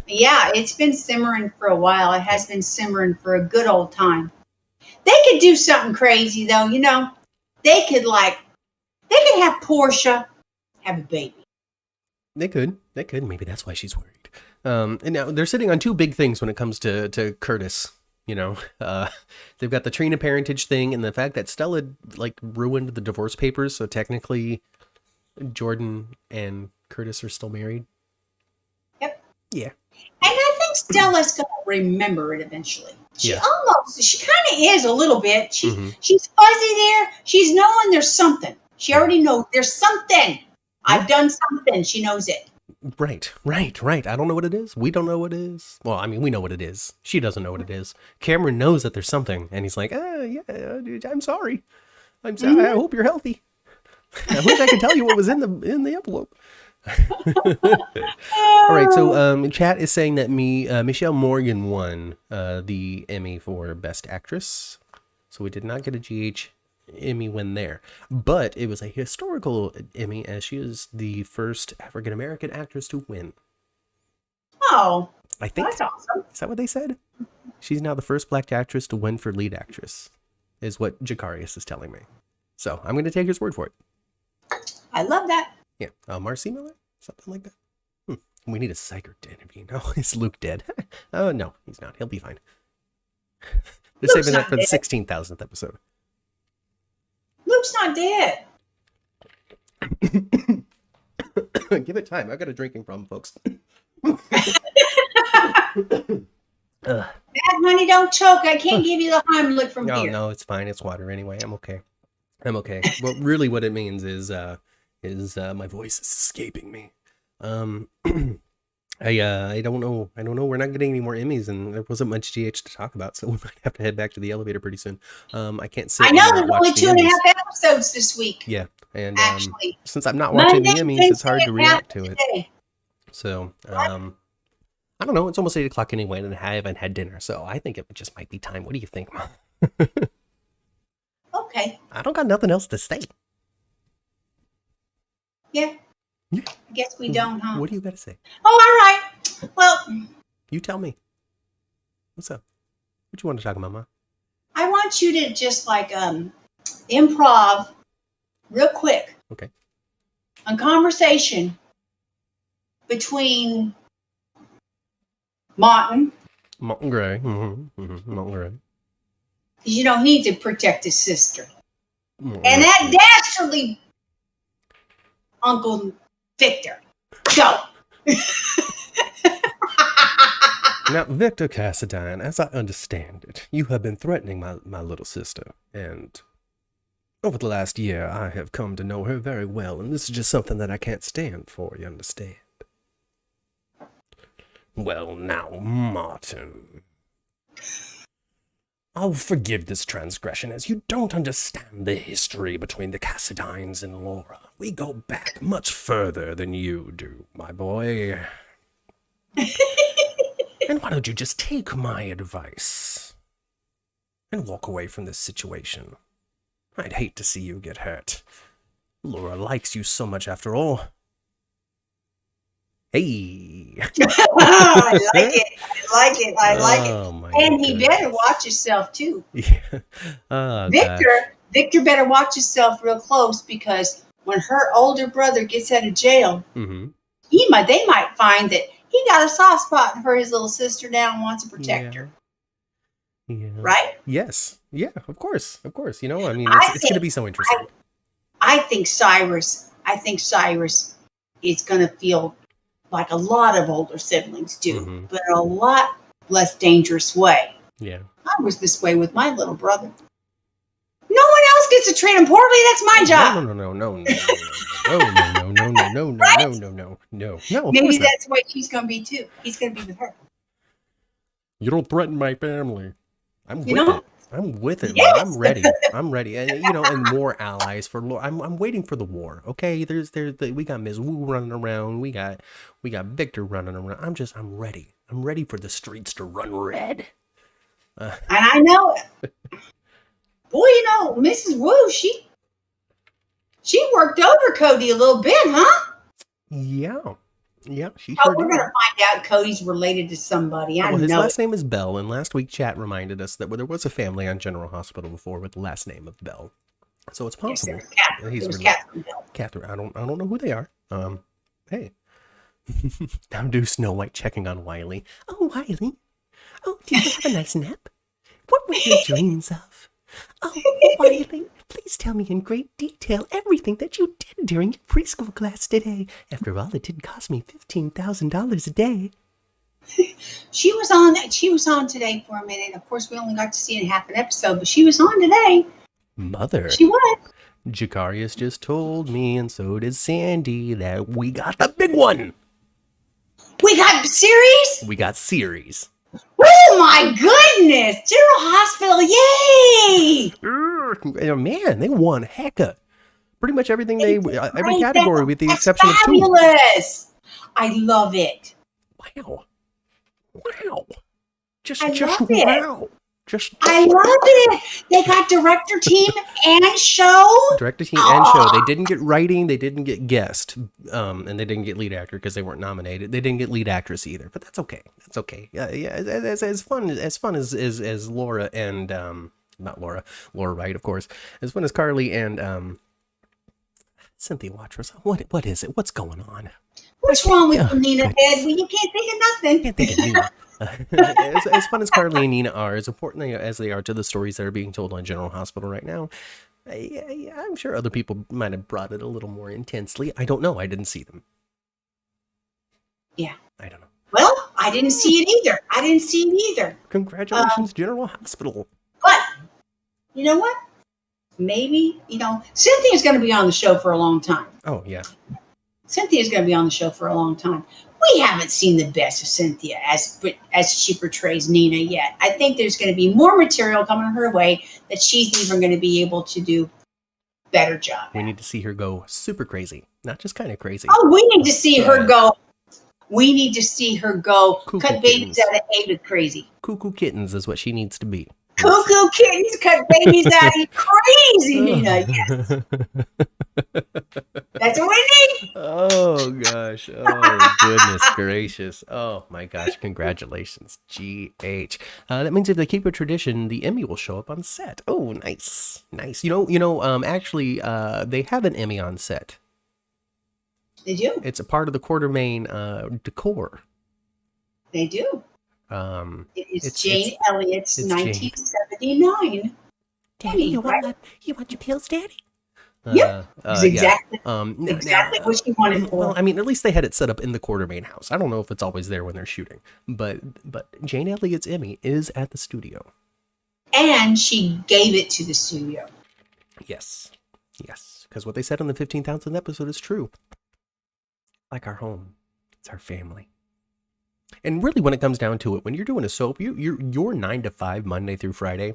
Yeah, it's been simmering for a while. It has been simmering for a good old time. They could do something crazy, though. They could have Portia have a baby. They could. Maybe that's why she's worried. And now they're sitting on two big things when it comes to Curtis. They've got the Trina parentage thing and the fact that Stella ruined the divorce papers. So technically Jordan and Curtis are still married. Yep. Yeah. And I think Stella's going to remember it eventually. She kind of is a little bit. She's fuzzy there. She's knowing there's something. She already knows there's something. I've done something. She knows it. Right. I don't know what it is. We don't know what it is. Well, I mean, we know what it is. She doesn't know what it is. Cameron knows that there's something, and he's like, yeah, dude, I'm sorry. I'm sorry. I hope you're healthy. I wish I could tell you what was in the envelope. All right, so chat is saying that Michelle Morgan won the Emmy for Best Actress. So we did not get a GH Emmy win there, but it was a historical Emmy as she is the first African American actress to win. Oh, I think that's awesome. Is that what they said? She's now the first black actress to win for lead actress, is what Jacarius is telling me. So I'm going to take his word for it. I love that. Yeah, Marcy Miller, something like that. We need a psychic interview. No, is Luke dead? Oh no, he's not. He'll be fine. They're saving that for the 16,000th episode. Luke's not dead. Give it time. I've got a drinking problem, folks. Bad honey, don't choke. I can't give you the Heimlich from here. No, it's fine. It's water anyway. I'm okay. Well, really what it means is my voice is escaping me. I don't know. We're not getting any more Emmys, and there wasn't much GH to talk about, so we might have to head back to the elevator pretty soon. I can't sit. I know there's only 2.5 episodes this week. Yeah, and actually, since I'm not watching the Emmys, it's hard to react to it. So, I don't know. It's almost 8 o'clock anyway, and I haven't had dinner, so I think it just might be time. What do you think, Mom? Okay. I don't got nothing else to say. Yeah. I guess we don't, huh? What do you got to say? Oh, all right. Well, you tell me. What's up? What you want to talk about, Ma? I want you to just improv real quick. Okay. A conversation between Martin Gray. Martin Gray. He needs to protect his sister. And that dastardly Uncle Victor. Go. Now, Victor Cassadine, as I understand it, you have been threatening my little sister, and over the last year, I have come to know her very well, and this is just something that I can't stand for, you understand? Well, now, Martin, I'll forgive this transgression as you don't understand the history between the Cassidines and Laura. We go back much further than you do, my boy. And why don't you just take my advice and walk away from this situation? I'd hate to see you get hurt. Laura likes you so much after all. Hey. I like it. I like it. Oh my And he goodness. better watch himself too. Yeah. Oh, gosh. Victor better watch himself real close, because when her older brother gets out of jail, Mm-hmm. they might find that he got a soft spot for his little sister now and wants to protect her. Yeah. Right? Yes. Yeah, of course. Of course. You know, I mean, I it's going to be so interesting. I think Cyrus is going to feel like a lot of older siblings do, Mhm. but in a lot less dangerous way. Yeah. I was this way with my little brother. No one else gets to treat him poorly. That's my job. No. Of Maybe course not. that's what he's going to be too. He's going to be with her. You don't threaten my family. I'm You with know? it. I'm with it. Yes. Man. I'm ready. I'm ready. And and more allies for Laura. I'm waiting for the war. Okay. We got Ms. Wu running around. We got Victor running around. I'm ready. I'm ready for the streets to run red. And I know it. Boy, Mrs. Wu, she worked over Cody a little bit, huh? Yeah. Yeah, she Oh, sure we're did. going to find out Cody's related to somebody. I Well, his know last it. name is Bell, and last week chat reminded us that there was a family on General Hospital before with the last name of Bell, so it's Yes, possible it was Catherine Bell. Catherine. I don't know who they are. Hey, now do Snow White checking on Wiley. Oh, Wiley. Oh, did you have a nice nap? What were your dreams of? Oh, Wiley, please tell me in great detail everything that you did during your preschool class today. After all, it did cost me $15,000 a day. She was on today for a minute. Of course, we only got to see half an episode, but she was on today. Mother. She was. Jacarius just told me, and so did Sandy, that we got the big one. We got series? We got series. Oh my goodness! General Hospital, yay! Man, they won hecka. Pretty much everything every category with the exception of 2. Fabulous! I love it. Wow. Just love wow. it. I love it. They got director, team, and show. Director, team, and show. They didn't get writing. They didn't get guest, and they didn't get lead actor because they weren't nominated. They didn't get lead actress either. But that's okay. That's okay. Yeah. As fun as Laura and not Laura Wright, of course. As fun as Carly and Cynthia Watros. What is it? What's going on? What's wrong with you, Nina Head? You can't think of nothing. Can't think of Nina. As fun as Carly and Nina are, as important as they are to the stories that are being told on General Hospital right now, I'm sure other people might have brought it a little more intensely. I don't know. I didn't see them. Yeah. I don't know. Well, I didn't see it either. Congratulations, General Hospital. But, you know what? Maybe, Cynthia's going to be on the show for a long time. Oh, yeah. Cynthia's going to be on the show for a long time. We haven't seen the best of Cynthia as she portrays Nina yet. I think there's going to be more material coming her way that she's even going to be able to do better job. We need to see her go super crazy, not just kind of crazy. Oh, we need to see her go. We need to see her go Cuckoo cut kittens. babies out of hay with crazy. Cuckoo kittens is what she needs to be. Cuckoo kittens cut babies out of crazy, Nina. Yes. That's what we need. Oh, gosh. Oh, goodness gracious. Oh, my gosh. Congratulations. GH. That means if they keep a tradition, the Emmy will show up on set. Oh, nice. Nice. Actually, they have an Emmy on set. They do. It's a part of the Quartermain decor. They do. It's Jane Elliott's it's 1979. Daddy, you want your pills, Daddy? Yep. Exactly what she wanted for. Well, I mean, at least they had it set up in the Quartermain house. I don't know if it's always there when they're shooting, but Jane Elliott's Emmy is at the studio. And she gave it to the studio. Yes, because what they said on the 15,000th episode is true. Like our home, it's our family. And really, when it comes down to it, when you're doing a soap, your 9 to 5, Monday through Friday,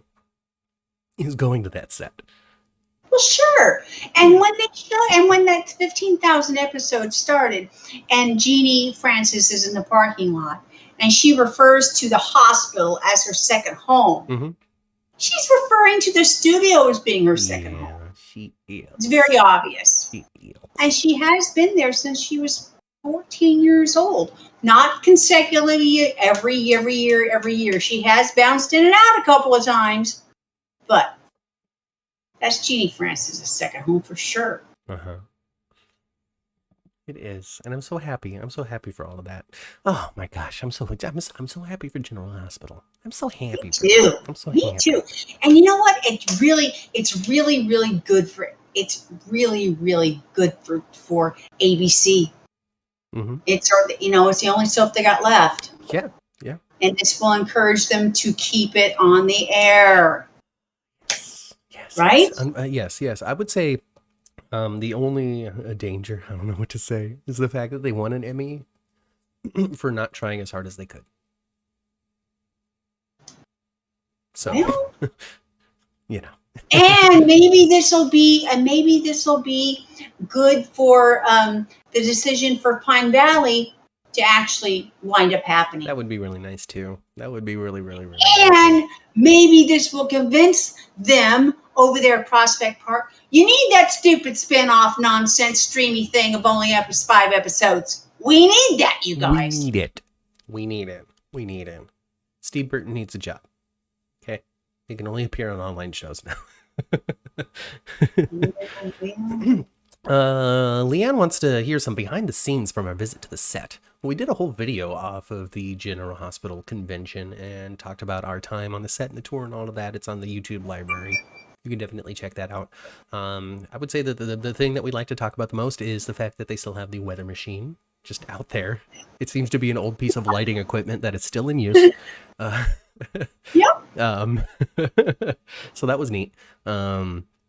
is going to that set. Well, sure. And when that 15,000 episode started, and Jeannie Francis is in the parking lot, and she refers to the hospital as her second home, Mm-hmm. she's referring to the studio as being her second home. She is. It's very obvious. She is. And she has been there since she was 14 years old. Not consecutively every year. She has bounced in and out a couple of times, but that's Jeannie Francis' second home for sure. Uh-huh. It is, and I'm so happy. I'm so happy for all of that. Oh my gosh, I'm so happy for General Hospital. I'm so happy. Me too. I'm so Me happy. too. And you know what? It's really good for. It's really good for ABC. Mm-hmm. It's the only soap they got left. Yeah. And this will encourage them to keep it on the air. Yes. Right? Yes. I would say the only danger, I don't know what to say, is the fact that they won an Emmy for not trying as hard as they could. So, well, And maybe this will be good for the decision for Pine Valley to actually wind up happening. That would be really nice too. That would be really and nice. Maybe this will convince them over there at Prospect Park. You need that stupid spin-off nonsense streamy thing of only 5 episodes. We need that, you guys. We need it. Steve Burton needs a job. Okay? He can only appear on online shows now. Leanne wants to hear some behind the scenes from our visit to the set. We did a whole video off of the General Hospital convention and talked about our time on the set and the tour and all of that. It's on the YouTube library. You can definitely check that out. I would say that the thing that we like to talk about the most is the fact that they still have the weather machine just out there. It seems to be an old piece of lighting equipment that is still in use. Yep. So that was neat.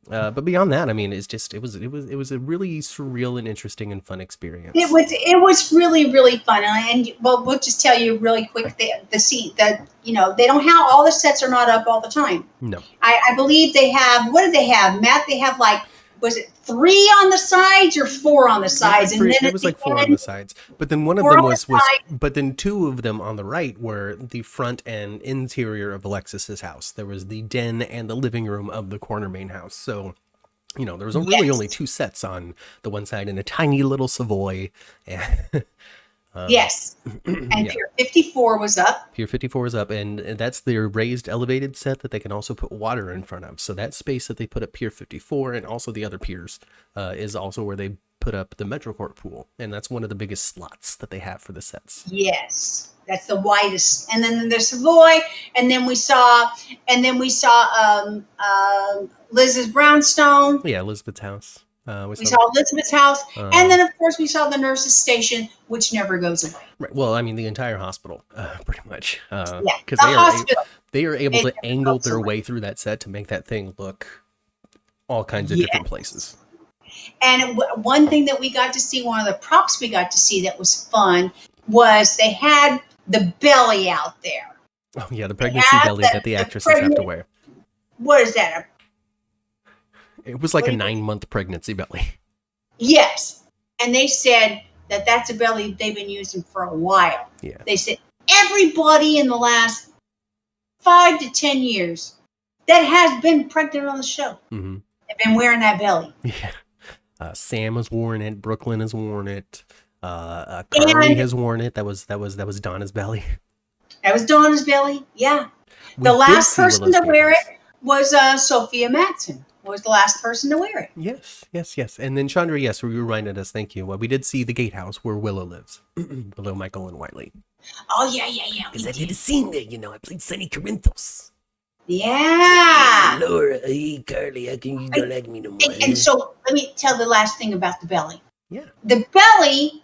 But beyond that, I mean, it was a really surreal and interesting and fun experience. It was really fun, and we'll just tell you really quick the scene that they don't have all the sets are not up all the time. No, I believe they have. What did they have, Matt? They have was it 3 on the sides or 4 on the sides? And then it was 4 on the sides. But then one of them was but then 2 of them on the right were the front and interior of Alexis's house. There was the den and the living room of the corner main house. So, there was really only 2 sets on the one side and a tiny little Savoy. Yes. And Pier 54 was up. Pier 54 is up, and that's their raised elevated set that they can also put water in front of. So that space that they put up Pier 54 and also the other piers is also where they put up the MetroCourt pool. And that's one of the biggest slots that they have for the sets. Yes. That's the widest. And then there's Savoy, and then we saw Liz's brownstone. Yeah, Elizabeth's house. We saw Elizabeth's house, and then of course we saw the nurse's station, which never goes away. Right. Well, I mean the entire hospital, pretty much. Yeah, because they are able to angle their way through that set to make that thing look all kinds of different places. And one thing that we got to see, one of the props we got to see that was fun, was they had the belly out there. Oh yeah, the pregnancy belly that the actresses have to wear. What is that? It was like a 9-month pregnancy belly. Yes. And they said that that's a belly they've been using for a while. Yeah. They said everybody in the last 5 to 10 years that has been pregnant on the show have been wearing that belly. Yeah. Sam has worn it. Brooklyn has worn it. Carly has worn it. That was Donna's belly. That was Donna's belly. Yeah. The last person to wear it was Sophia Matson. Was the last person to wear it. Yes. And then Chandra, yes, you reminded us, thank you. Well, we did see the gatehouse where Willow lives. Willow, Michael, and Whiteley. Oh, yeah. Because I did a scene there, I played Sonny Corinthos. Yeah. Laura, hey, Carly, how come you don't like me no more? And so let me tell the last thing about the belly. Yeah. The belly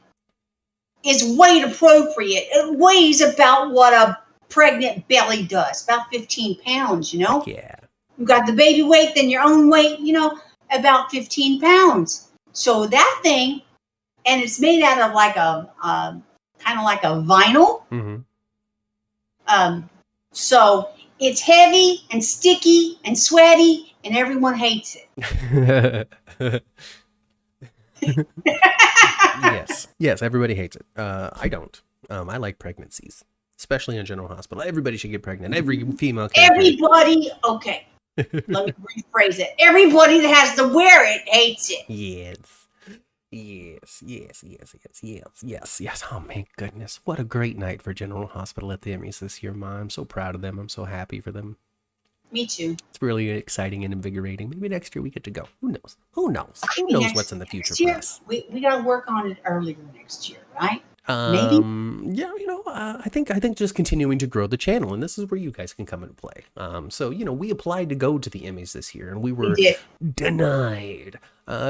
is weight appropriate. It weighs about what a pregnant belly does, about 15 pounds, Yeah. You've got the baby weight, then your own weight, about 15 pounds. So that thing, and it's made out of like a kind of like a vinyl. Mm-hmm. So it's heavy and sticky and sweaty, and everyone hates it. Yes, everybody hates it. I don't. I like pregnancies, especially in General Hospital. Everybody should get pregnant. Every female character. Everybody, okay. Let me rephrase it. Everybody that has to wear it hates it. Yes. Oh, my goodness. What a great night for General Hospital at the Emmys this year, Ma. I'm so proud of them. I'm so happy for them. Me too. It's really exciting and invigorating. Maybe next year we get to go. Who knows? Who knows what's in the future for us? We got to work on it earlier next year, right? Maybe. Yeah, I think just continuing to grow the channel, and this is where you guys can come into play. So we applied to go to the Emmys this year, and we were denied.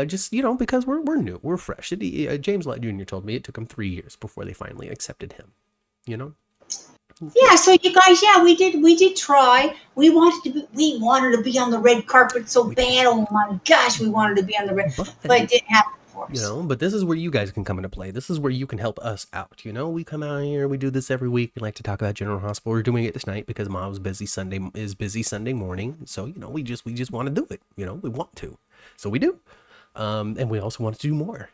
Just because we're new, we're fresh. James Lott Jr. told me it took him 3 years before they finally accepted him. Yeah, so you guys, we did try. We wanted to be on the red carpet so bad. Oh my gosh, we wanted to be on the red, but it didn't happen. But this is where you guys can come into play. This is where you can help us out. We come out here, we do this every week. We like to talk about General Hospital. We're doing it this night because Mom is busy Sunday morning. So, we just want to do it. We want to. So we do. And we also want to do more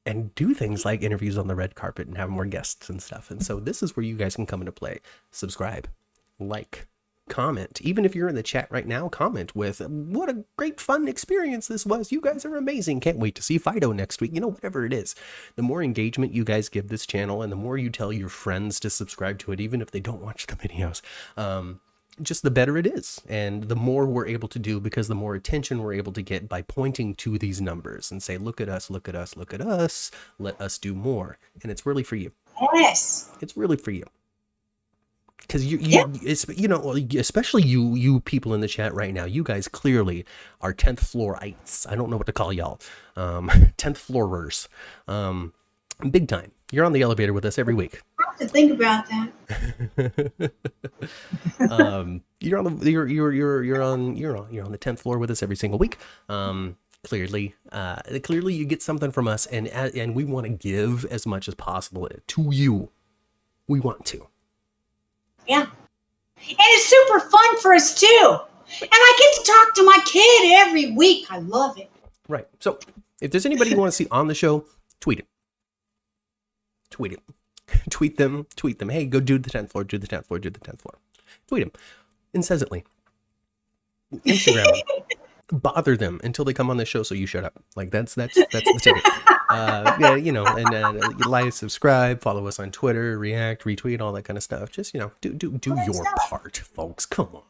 and do things like interviews on the red carpet and have more guests and stuff. And so this is where you guys can come into play. Subscribe, like, comment. Even if you're in the chat right now, comment with what a great fun experience this was. You guys are amazing. Can't wait to see Fido next week. Whatever it is, the more engagement you guys give this channel and the more you tell your friends to subscribe to it, even if they don't watch the videos, just the better it is. And the more we're able to do, because the more attention we're able to get by pointing to these numbers and say, look at us, let us do more. And it's really for you. Yes. It's really for you. Because especially you people in the chat right now, you guys clearly are 10th floorites. I don't know what to call y'all. 10th floorers. Big time. You're on the elevator with us every week. I have to think about that. You're on the 10th floor with us every single week. Clearly you get something from us, and we want to give as much as possible to you. We want to. Yeah. And it's super fun for us too. And I get to talk to my kid every week. I love it. Right. So if there's anybody you want to see on the show, tweet it. Tweet them. Hey, go do the 10th floor, do the 10th floor, do the 10th floor. Tweet them incessantly. Instagram them. Bother them until they come on the show so you shut up. Like that's the ticket. And like, subscribe, follow us on Twitter, react, retweet, all that kind of stuff. Just do your part, folks. Come on.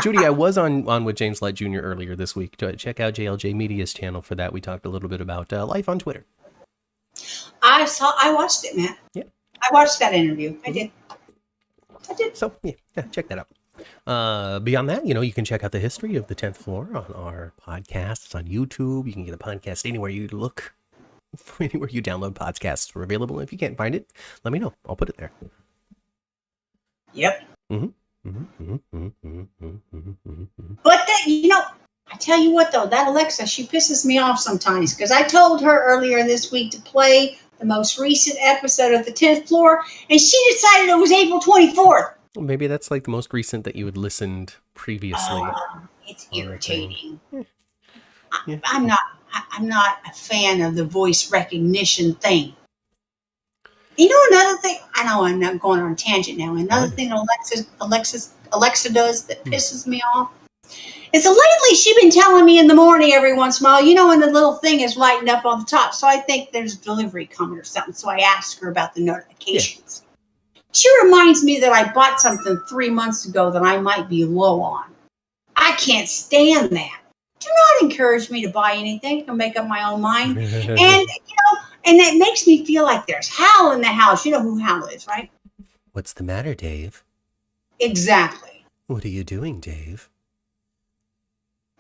Judy, I was on with James Lott Jr. earlier this week. Check out JLJ Media's channel for that. We talked a little bit about life on Twitter. I watched it, man. Yeah, I watched that interview. I did. So yeah, check that out. Beyond that, you can check out the history of the 10th floor on our podcasts on YouTube. You can get a podcast anywhere you look, anywhere you download podcasts are available. If you can't find it, let me know. I'll put it there. Yep. But I tell you what though, that Alexa, she pisses me off sometimes because I told her earlier this week to play the most recent episode of the 10th floor, and she decided it was April 24th. Maybe that's like the most recent that you had listened previously. It's irritating. Yeah. I'm not a fan of the voice recognition thing. Another thing, I know I'm not going on a tangent now. Another thing Alexa does that pisses me off is lately she's been telling me in the morning every once in a while, when the little thing is lighting up on the top. So I think there's a delivery coming or something. So I asked her about the notifications. Yeah. She reminds me that I bought something 3 months ago that I might be low on. I can't stand that. Do not encourage me to buy anything. I'll make up my own mind. And that makes me feel like there's Hal in the house. You know who Hal is, right? What's the matter, Dave? Exactly. What are you doing, Dave?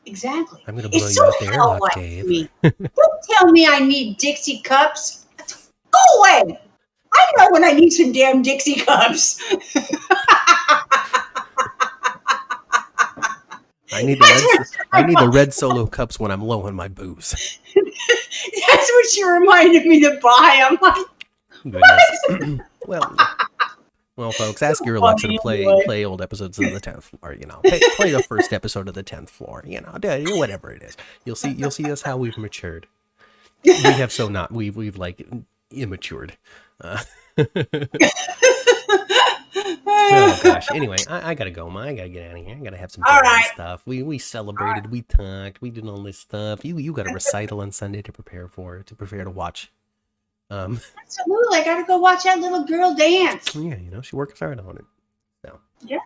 Exactly. I'm going to blow you out there, like Dave. Don't tell me I need Dixie cups. Go away. I know when I need some damn Dixie cups. I need the red Solo cups when I'm low on my booze. That's what you reminded me to buy. I'm like, Goodness. Well, folks, ask your Alexa to anyway. play old episodes of the 10th floor. Play the first episode of the 10th floor. Whatever it is, you'll see us how we've matured. We have we've like immatured. Oh gosh. Anyway, I gotta go, Ma. I gotta get out of here. I gotta have some dinner and stuff. We celebrated. We talked. We did all this stuff. You got a recital on Sunday to prepare to watch. Absolutely, I gotta go watch that little girl dance. Yeah, she works hard on it. So. Yeah.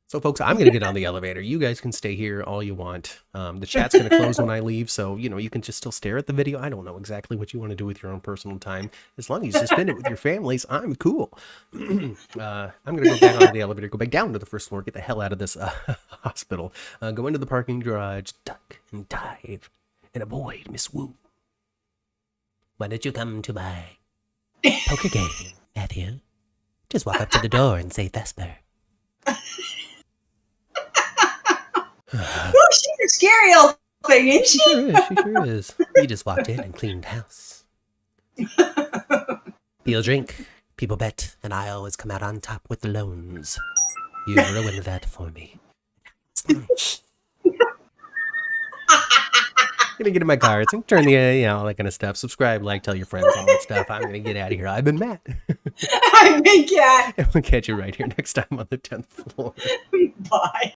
So, folks, I'm going to get on the elevator. You guys can stay here all you want. The chat's going to close when I leave, so, you can just still stare at the video. I don't know exactly what you want to do with your own personal time. As long as you spend it with your families, I'm cool. I'm going to go back onto the elevator, go back down to the first floor, get the hell out of this hospital, go into the parking garage, duck and dive, and avoid Miss Wu. Why did you come to my poker game, Matthew? Just walk up to the door and say Vesper. Oh, she's a scary old thing, isn't she? She sure is. We just walked in and cleaned house. People drink, people bet, and I always come out on top with the loans. You ruined that for me. Gonna get in my car, turn the, all that kind of stuff. Subscribe, like, tell your friends, all that stuff. I'm gonna get out of here. I've been Matt. I've been Kat. And we'll catch you right here next time on the 10th floor. Bye.